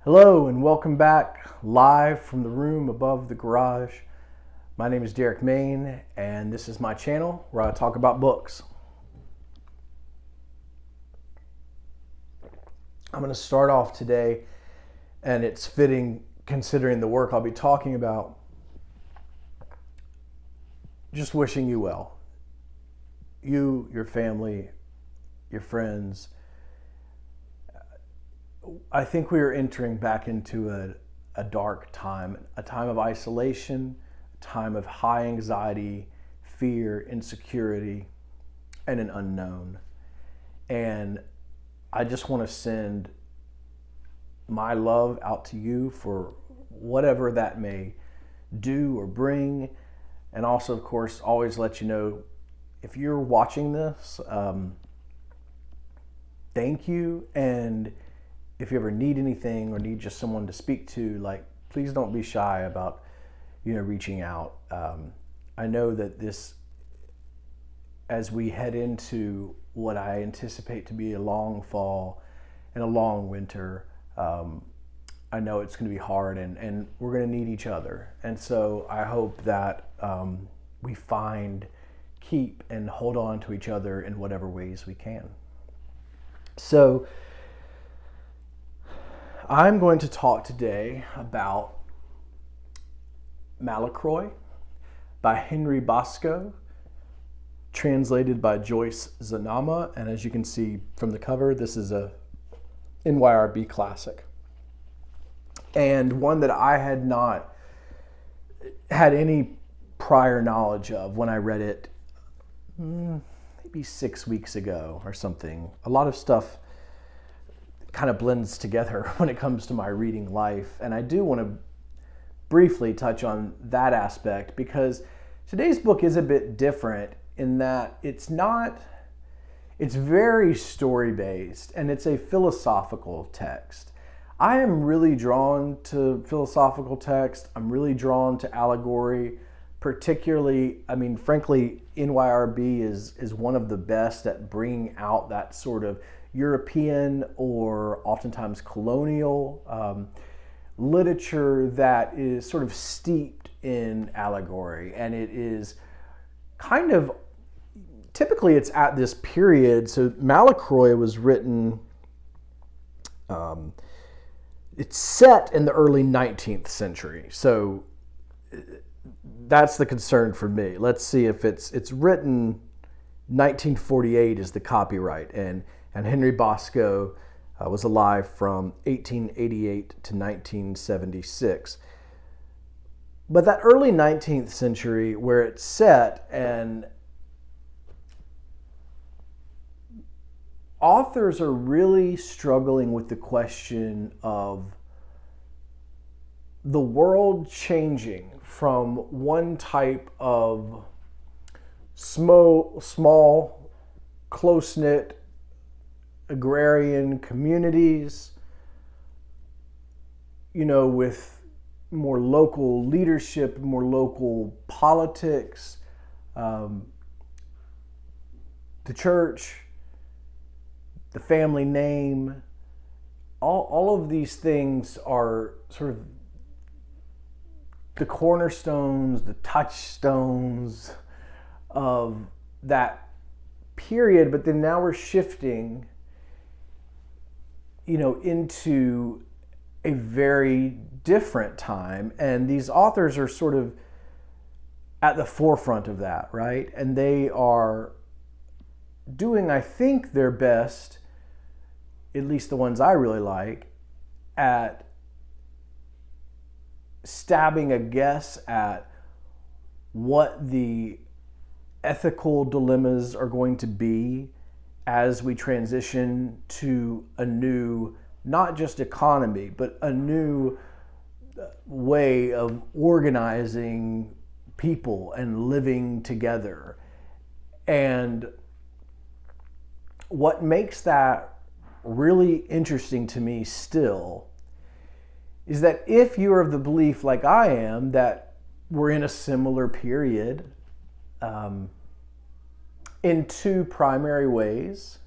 Hello and welcome back live from the room above the garage. My name is Derek Main and this is my channel where I talk about books. I'm going to start off today, and it's fitting considering the work I'll be talking about, just wishing you well. You, your family, your friends. I think we are entering back into a dark time, a time of isolation, a time of high anxiety, fear, insecurity, and an unknown. And I just want to send my love out to you for whatever that may do or bring. And also, of course, always let you know, if you're watching this, thank you. And if you ever need anything or need just someone to speak to, please don't be shy about, reaching out. I know that this, as we head into what I anticipate to be a long fall and a long winter, I know it's going to be hard, and we're going to need each other. And so I hope that we keep and hold on to each other in whatever ways we can. So I'm going to talk today about Malacroi by Henri Bosco, translated by Joyce Zonana. And as you can see from the cover, this is a NYRB classic, and one that I had not had any prior knowledge of when I read it maybe 6 weeks ago or something. A lot of stuff kind of blends together when it comes to my reading life, and I do want to briefly touch on that aspect, because today's book is a bit different in that it's very story-based, and it's a philosophical text. I am really drawn to philosophical text. I'm really drawn to allegory, particularly, frankly, NYRB is one of the best at bringing out that sort of European or oftentimes colonial literature that is sort of steeped in allegory. And it is kind of, typically it's at this period. So Malacroi was written, it's set in the early 19th century. So that's the concern for me. Let's see if it's written 1948 is the copyright, and Henri Bosco was alive from 1888 to 1976. But that early 19th century where it's set, and authors are really struggling with the question of the world changing from one type of small close-knit agrarian communities, with more local leadership, more local politics, the church, the family name, all of these things are sort of the cornerstones, the touchstones of that period. But then now we're shifting into a very different time, and these authors are sort of at the forefront of that, right? And they are doing, I think, their best, at least the ones I really like, at stabbing a guess at what the ethical dilemmas are going to be as we transition to a new, not just economy, but a new way of organizing people and living together. And what makes that really interesting to me still is that if you're of the belief, like I am, that we're in a similar period, in two primary ways.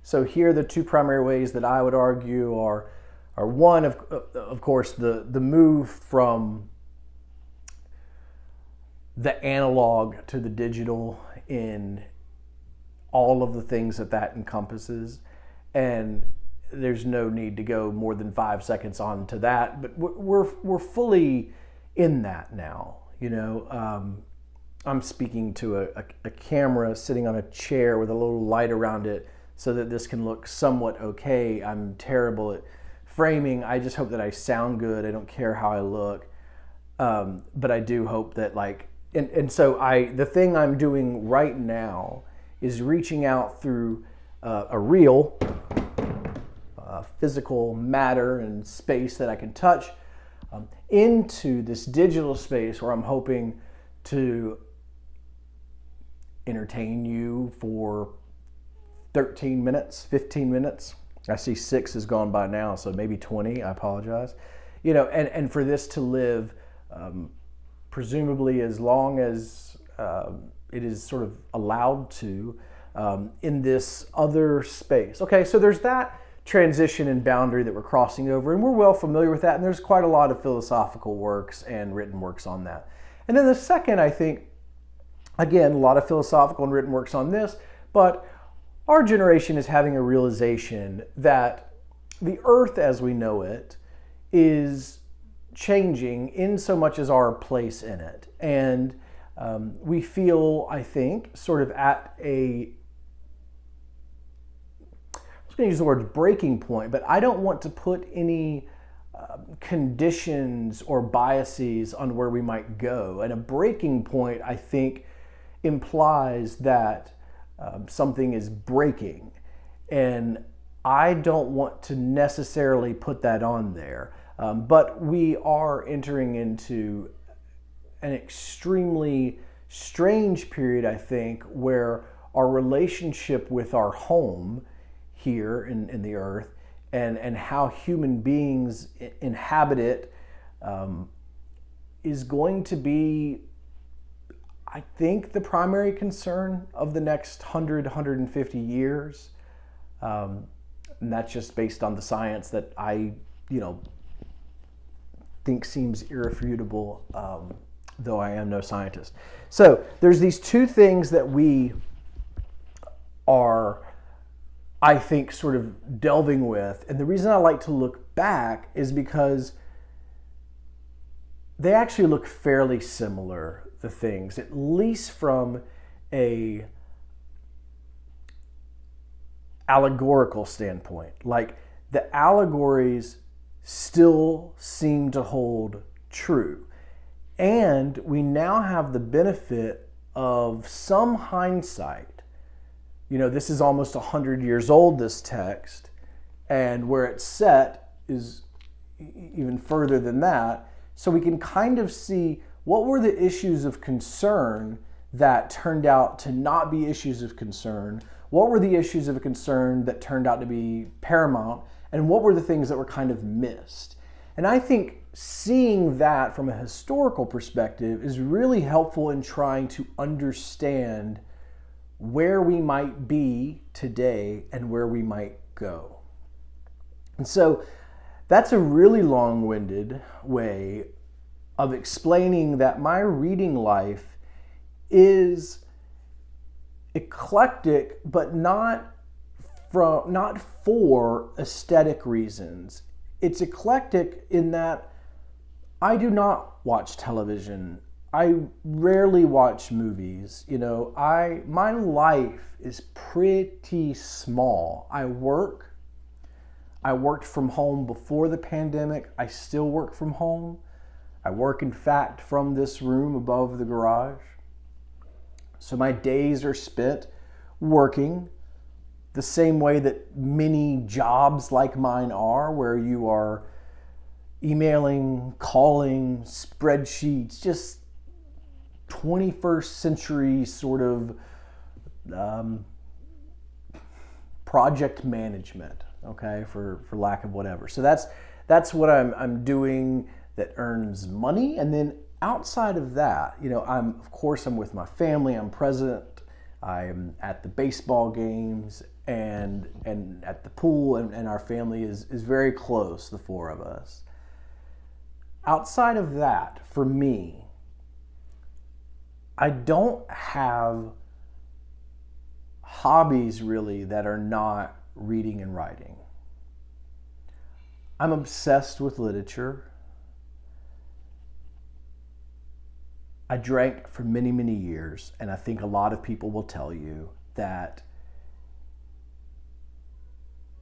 So here, the two primary ways that I would argue are are one, of course, the move from the analog to the digital in all of the things that encompasses. And there's no need to go more than 5 seconds on to that, but we're fully in that now. I'm speaking to a camera sitting on a chair with a little light around it so that this can look somewhat okay. I'm terrible at framing. I just hope that I sound good. I don't care how I look. But I do hope that so the thing I'm doing right now is reaching out through a real physical matter and space that I can touch into this digital space where I'm hoping to entertain you for 13 minutes, 15 minutes. I see 6 has gone by now, so maybe 20. I apologize. And for this to live presumably as long as it is sort of allowed to in this other space. Okay, so there's that transition and boundary that we're crossing over, and we're well familiar with that, and there's quite a lot of philosophical works and written works on that. And then the second, I think, again, a lot of philosophical and written works on this, but our generation is having a realization that the earth as we know it is changing in so much as our place in it. And we feel, I think, sort of at I was going to use the word breaking point, but I don't want to put any conditions or biases on where we might go. And a breaking point, I think, implies that something is breaking. And I don't want to necessarily put that on there. But we are entering into an extremely strange period, I think, where our relationship with our home here in the earth and how human beings inhabit it is going to be, I think, the primary concern of the next 150 years. And that's just based on the science that I, think seems irrefutable, though I am no scientist. So there's these two things that we are, I think, sort of delving with. And the reason I like to look back is because they actually look fairly similar, the things, at least from a allegorical standpoint. Like, the allegories still seem to hold true. And we now have the benefit of some hindsight. This is almost 100 years old, this text, and where it's set is even further than that. So we can kind of see what were the issues of concern that turned out to not be issues of concern, what were the issues of concern that turned out to be paramount, and what were the things that were kind of missed. And I think seeing that from a historical perspective is really helpful in trying to understand where we might be today and where we might go. And so that's a really long-winded way of explaining that my reading life is eclectic, but not for aesthetic reasons. It's eclectic in that I do not watch television. I rarely watch movies. My life is pretty small. I worked from home before the pandemic. I still work from home. I work, in fact, from this room above the garage. So my days are spent working the same way that many jobs like mine are, where you are emailing, calling, spreadsheets, just 21st century sort of project management, okay, for lack of whatever. So that's what I'm doing that earns money. And then outside of that, I'm with my family. I'm present I'm at the baseball games and at the pool, and our family is very close, the four of us. Outside of that, for me, I don't have hobbies really that are not reading and writing. I'm obsessed with literature. I drank for many, many years, and I think a lot of people will tell you that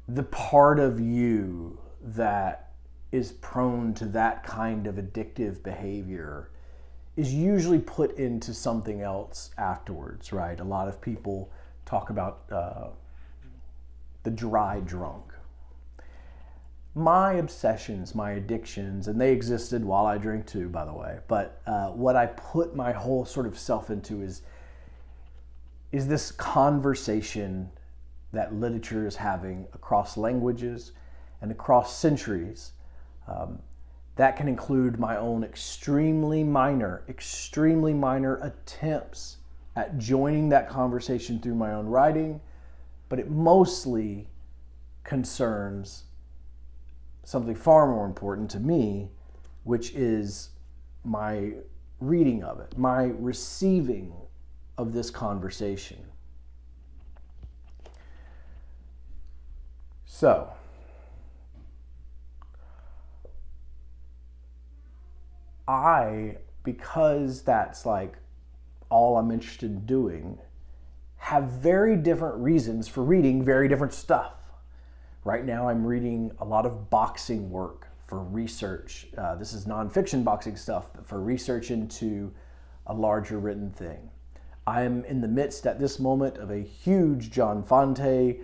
the part of you that is prone to that kind of addictive behavior is usually put into something else afterwards, right? A lot of people talk about the dry drunk. My obsessions, my addictions, and they existed while I drank too, by the way, but what I put my whole sort of self into is this conversation that literature is having across languages and across centuries. That can include my own extremely minor attempts at joining that conversation through my own writing, but it mostly concerns something far more important to me, which is my reading of it, my receiving of this conversation. So, because that's like all I'm interested in doing, have very different reasons for reading very different stuff. Right now I'm reading a lot of boxing work for research. This is nonfiction boxing stuff, but for research into a larger written thing. I'm in the midst at this moment of a huge John Fante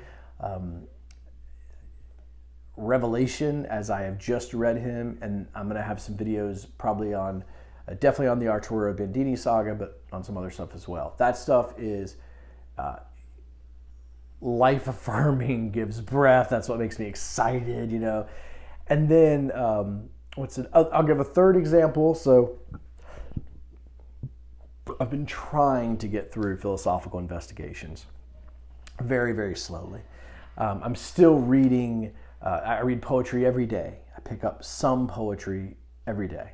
revelation, as I have just read him, and I'm going to have some videos probably on, definitely on the Arturo Bandini saga, but on some other stuff as well. That stuff is life-affirming, gives breath. That's what makes me excited, you know. And then, I'll give a third example. So I've been trying to get through Philosophical Investigations very, very slowly. I'm still reading, I read poetry every day. I pick up some poetry every day.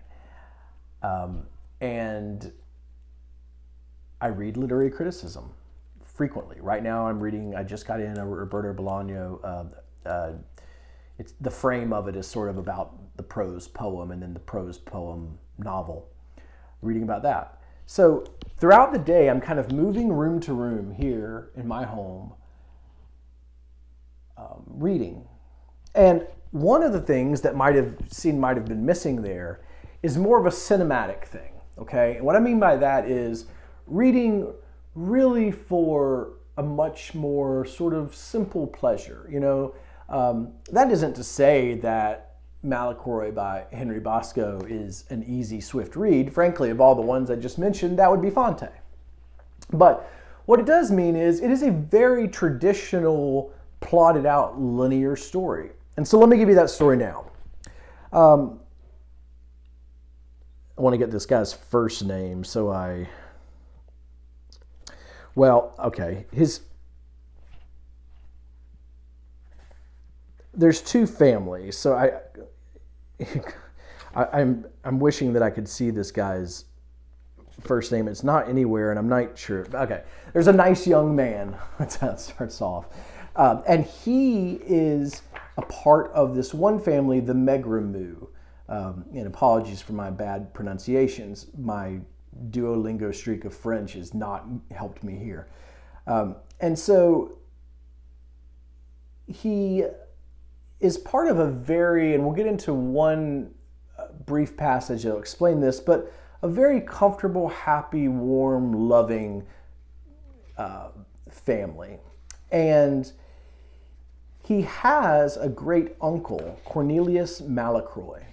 And I read literary criticism frequently. Right now I'm reading, I just got in a Roberto Bolaño, it's the frame of it is sort of about the prose poem and then the prose poem novel, reading about that. So throughout the day, I'm kind of moving room to room here in my home, reading. And one of the things that might have been missing there is more of a cinematic thing, okay? And what I mean by that is reading really for a much more sort of simple pleasure, you know. That isn't to say that Malacroi by Henri Bosco is an easy, swift read. Frankly, of all the ones I just mentioned, that would be Fante. But what it does mean is it is a very traditional, plotted out, linear story. And so let me give you that story now. I want to get this guy's first name, so there's two families, so I'm wishing that I could see this guy's first name. It's not anywhere, and I'm not sure. Okay, there's a nice young man. That's how it starts off, and he is a part of this one family, the Megremu. And apologies for my bad pronunciations. My Duolingo streak of French has not helped me here. And so he is part of a very, and we'll get into one brief passage that'll explain this, but a very comfortable, happy, warm, loving family. And he has a great uncle, Cornelius Malacroi.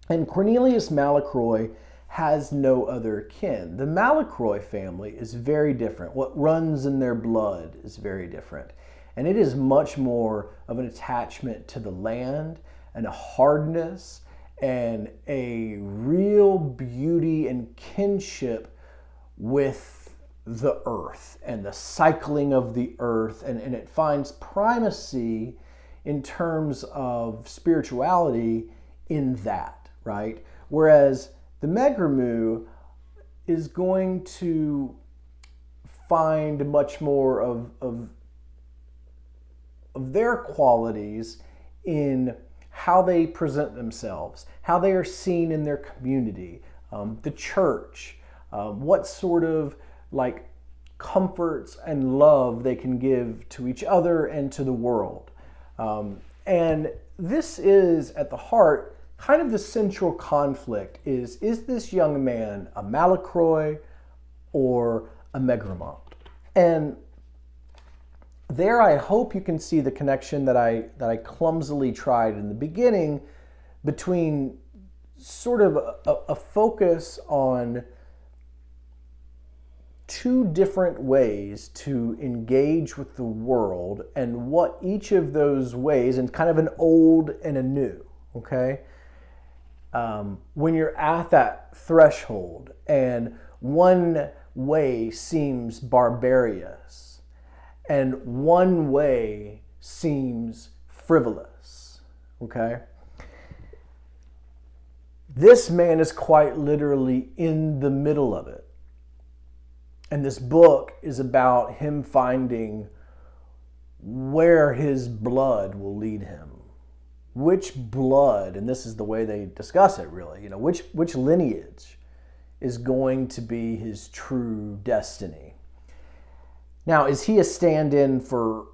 And Cornelius Malacroi has no other kin. The Malacroi family is very different. What runs in their blood is very different. And it is much more of an attachment to the land and a hardness and a real beauty and kinship with the earth and the cycling of the earth, and it finds primacy in terms of spirituality in that, right? Whereas the Megremu is going to find much more of their qualities in how they present themselves, how they are seen in their community, the church, what sort of like comforts and love they can give to each other and to the world. And this is at the heart kind of the central conflict is this young man a Malacroi or a Megremont? And there I hope you can see the connection that I clumsily tried in the beginning between sort of a focus on two different ways to engage with the world and what each of those ways, and kind of an old and a new, okay? When you're at that threshold and one way seems barbarous and one way seems frivolous, okay? This man is quite literally in the middle of it. And this book is about him finding where his blood will lead him. Which blood, and this is the way they discuss it really, which lineage is going to be his true destiny. Now, is he a stand-in for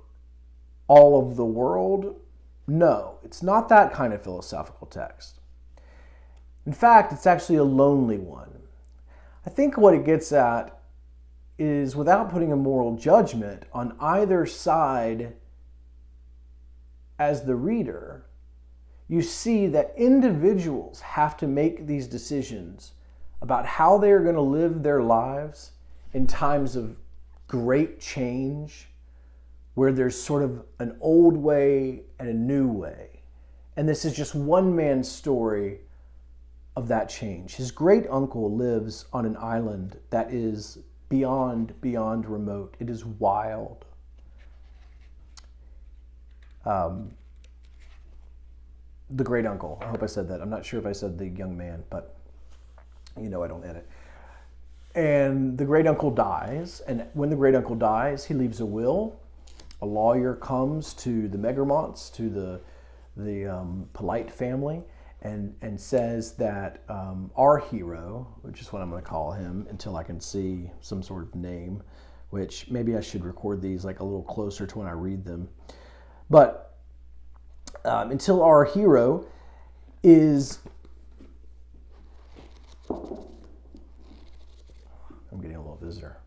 all of the world? No, it's not that kind of philosophical text. In fact, it's actually a lonely one. I think what it gets at is, without putting a moral judgment on either side as the reader, you see that individuals have to make these decisions about how they're going to live their lives in times of great change, where there's sort of an old way and a new way. And this is just one man's story of that change. His great uncle lives on an island that is beyond remote. It is wild. The great uncle. I hope I said that. I'm not sure if I said the young man, but I don't edit. And the great uncle dies, and when the great uncle dies, he leaves a will. A lawyer comes to the Megremonts, to the polite family, and says that our hero, which is what I'm going to call him until I can see some sort of name, which maybe I should record these like a little closer to when I read them. But until our hero is... I'm getting a little visitor.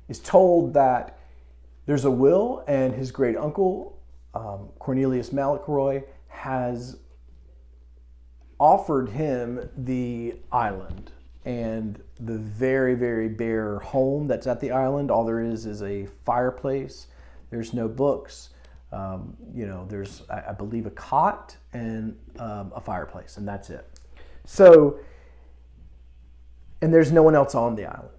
Is told that there's a will, and his great uncle, Cornelius Malacroi, has offered him the island and the very, very bare home that's at the island. All there is a fireplace. There's no books. There's, I believe, a cot and a fireplace, and that's it. So, and there's no one else on the island.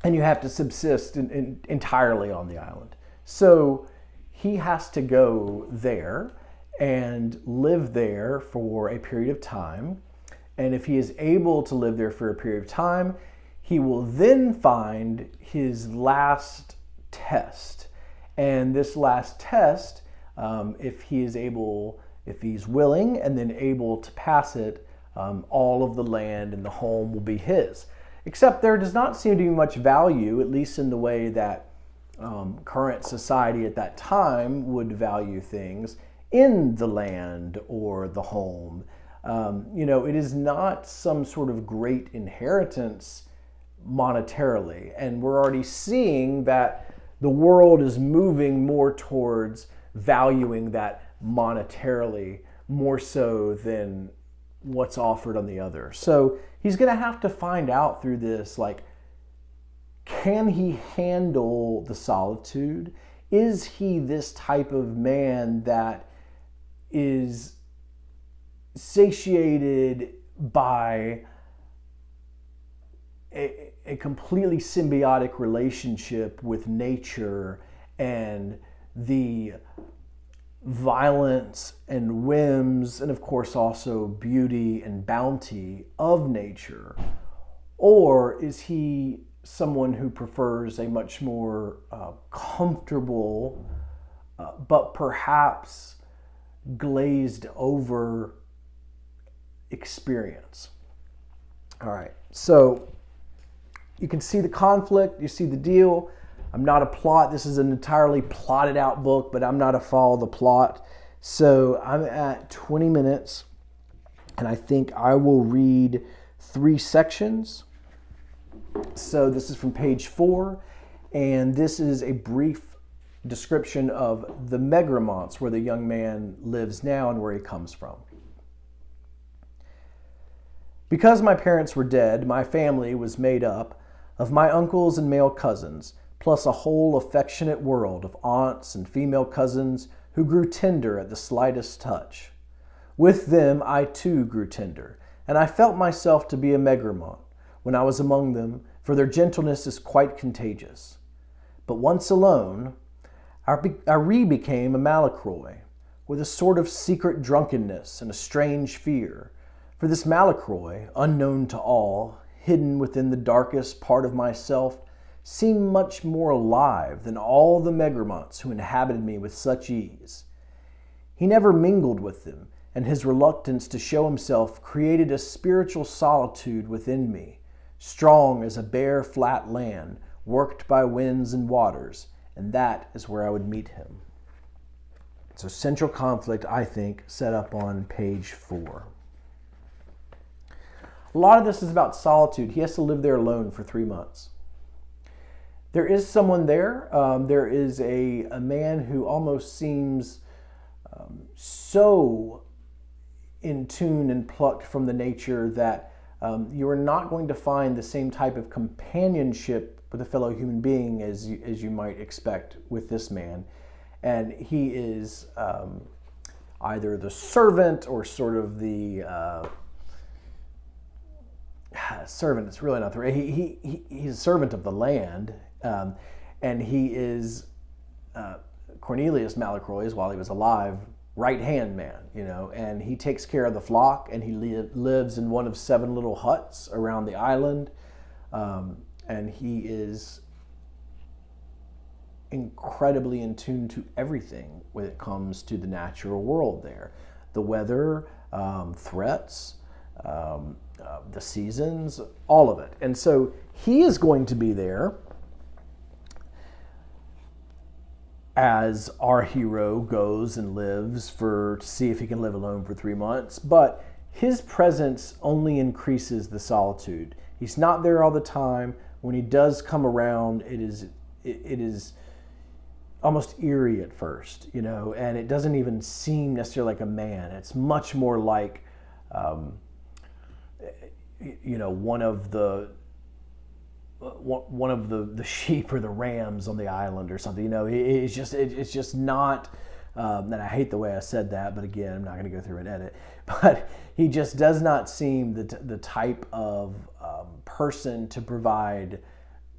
And you have to subsist entirely on the island. So he has to go there and live there for a period of time. And if he is able to live there for a period of time, he will then find his last test. And this last test, if he's willing and then able to pass it, all of the land and the home will be his. Except there does not seem to be much value, at least in the way that current society at that time would value things, in the land or the home. It is not some sort of great inheritance monetarily. And we're already seeing that the world is moving more towards valuing that monetarily more so than what's offered on the other. So he's going to have to find out through this, can he handle the solitude? Is he this type of man that is satiated by a completely symbiotic relationship with nature and the violence and whims, and of course also beauty and bounty of nature? Or is he someone who prefers a much more comfortable, but perhaps glazed over experience? All right, so you can see the conflict, you see the deal. I'm not a plot. This is an entirely plotted out book, but I'm not a follow the plot. So I'm at 20 minutes, and I think I will read 3 sections. So this is from page 4, and this is a brief description of the Megramonts, where the young man lives now and where he comes from. Because my parents were dead, my family was made up of my uncles and male cousins, plus a whole affectionate world of aunts and female cousins who grew tender at the slightest touch. With them I too grew tender, and I felt myself to be a Megramont when I was among them, for their gentleness is quite contagious. But once alone, I re-became a Malacroi, with a sort of secret drunkenness and a strange fear, for this Malacroi, unknown to all, hidden within the darkest part of myself, seemed much more alive than all the Megramonts who inhabited me with such ease. He never mingled with them, and his reluctance to show himself created a spiritual solitude within me, strong as a bare flat land, worked by winds and waters, and that is where I would meet him. So central conflict, I think, set up on page 4. A lot of this is about solitude. He has to live there alone for 3 months. There is someone there. There is a man who almost seems so in tune and plucked from the nature that you are not going to find the same type of companionship with a fellow human being as you might expect with this man. And he is either the servant or sort of the servant. It's really not the right. He's a servant of the land. And he is Cornelius Malacroi, while he was alive, right-hand man, and he takes care of the flock, and he lives in one of 7 little huts around the island, and he is incredibly in tune to everything when it comes to the natural world there. The weather, threats, the seasons, all of it. And so he is going to be there as our hero goes and lives to see if he can live alone for 3 months. But his presence only increases the solitude. He's not there all the time. When he does come around, it is almost eerie at first, and it doesn't even seem necessarily like a man. It's much more like, one of the sheep or the rams on the island or something. It's just not. And I hate the way I said that, but again, I'm not going to go through and edit. But he just does not seem the type of person to provide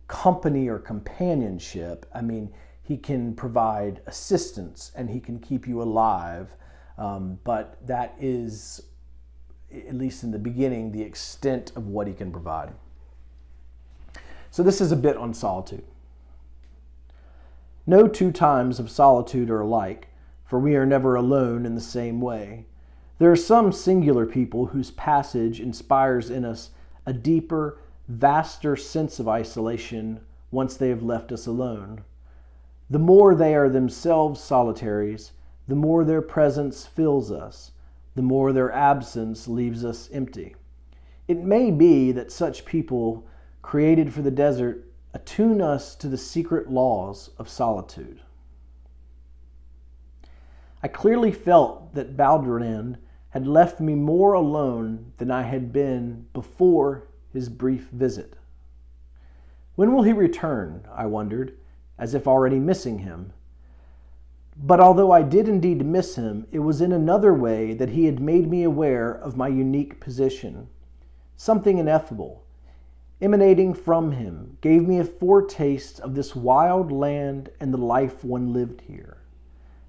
company or companionship. I mean, he can provide assistance and he can keep you alive, but that is, at least in the beginning, the extent of what he can provide. So this is a bit on solitude. No 2 times of solitude are alike, for we are never alone in the same way. There are some singular people whose passage inspires in us a deeper, vaster sense of isolation once they have left us alone. The more they are themselves solitaries, the more their presence fills us, the more their absence leaves us empty. It may be that such people, created for the desert, attune us to the secret laws of solitude. I clearly felt that Baldurin had left me more alone than I had been before his brief visit. When will he return, I wondered, as if already missing him. But although I did indeed miss him, it was in another way that he had made me aware of my unique position, something ineffable. emanating from him, gave me a foretaste of this wild land and the life one lived here.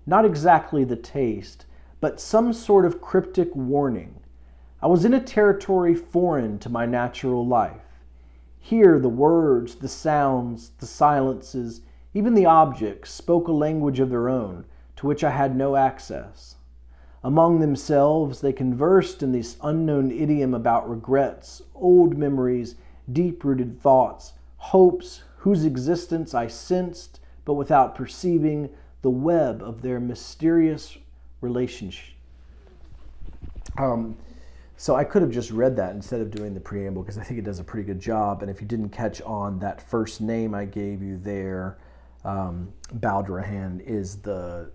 Not exactly the taste, but some sort of cryptic warning. I was in a territory foreign to my natural life. Here the words, the sounds, the silences, even the objects spoke a language of their own, to which I had no access. Among themselves they conversed in this unknown idiom about regrets, old memories, deep-rooted thoughts, hopes whose existence I sensed, but without perceiving the web of their mysterious relationship. So I could have just read that instead of doing the preamble because I think it does a pretty good job. And if you didn't catch on, that first name I gave you there, Baldrahan, is the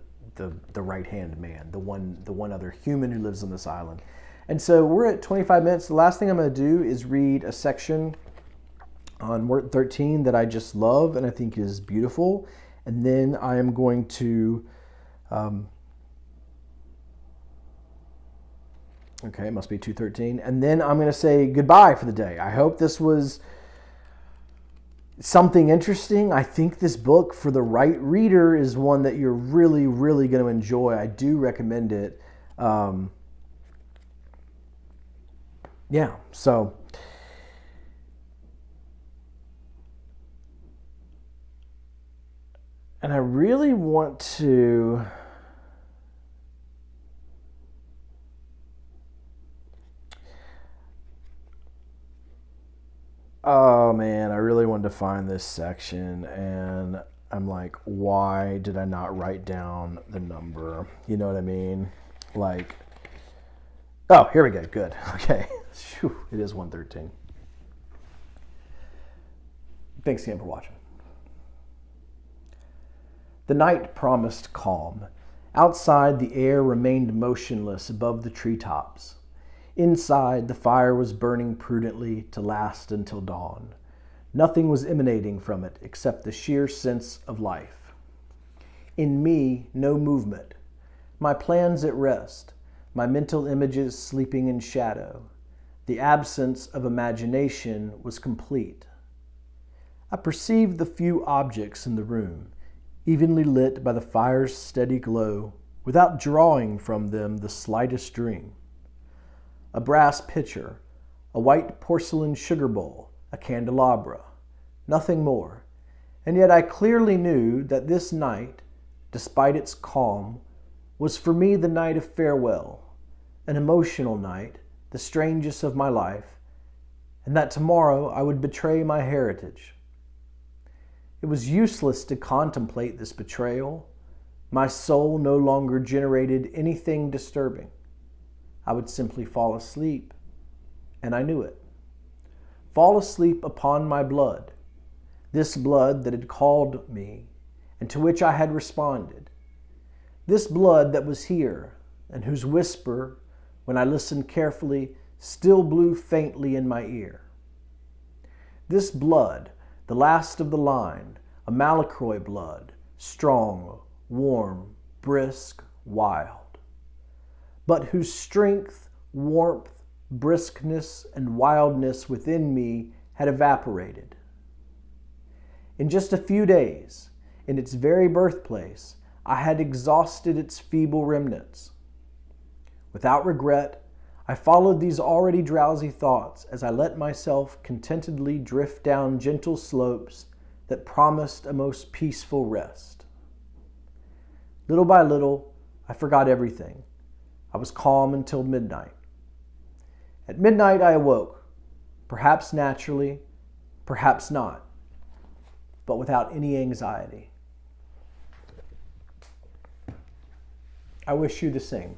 right-hand man, the one other human who lives on this island. And so we're at 25 minutes. The last thing I'm going to do is read a section on Word 13 that I just love and I think is beautiful. And then I am going to... okay, it must be 2:13. And then I'm going to say goodbye for the day. I hope this was something interesting. I think this book, for the right reader, is one that you're really, really going to enjoy. I do recommend it. So and I really want to... oh man, I really wanted to find this section and I'm like, why did I not write down the number? You know what I mean? Like, oh, here we go. Good. Okay. Whew, it is 1:13. Thanks again for watching. The night promised calm. Outside, the air remained motionless above the treetops. Inside, the fire was burning prudently to last until dawn. Nothing was emanating from it except the sheer sense of life. In me, no movement. My plans at rest, my mental images sleeping in shadow. The absence of imagination was complete. I perceived the few objects in the room, evenly lit by the fire's steady glow, without drawing from them the slightest dream. A brass pitcher, a white porcelain sugar bowl, a candelabra, nothing more. And yet I clearly knew that this night, despite its calm, was for me the night of farewell, an emotional night, the strangest of my life, and that tomorrow I would betray my heritage. It was useless to contemplate this betrayal. My soul no longer generated anything disturbing. I would simply fall asleep, and I knew it. Fall asleep upon my blood, this blood that had called me, and to which I had responded. This blood that was here, and whose whisper, when I listened carefully, still blew faintly in my ear. This blood, the last of the line, a Malacroi blood, strong, warm, brisk, wild, but whose strength, warmth, briskness, and wildness within me had evaporated. In just a few days, in its very birthplace, I had exhausted its feeble remnants. Without regret, I followed these already drowsy thoughts as I let myself contentedly drift down gentle slopes that promised a most peaceful rest. Little by little, I forgot everything. I was calm until midnight. At midnight I awoke, perhaps naturally, perhaps not, but without any anxiety. I wish you the same.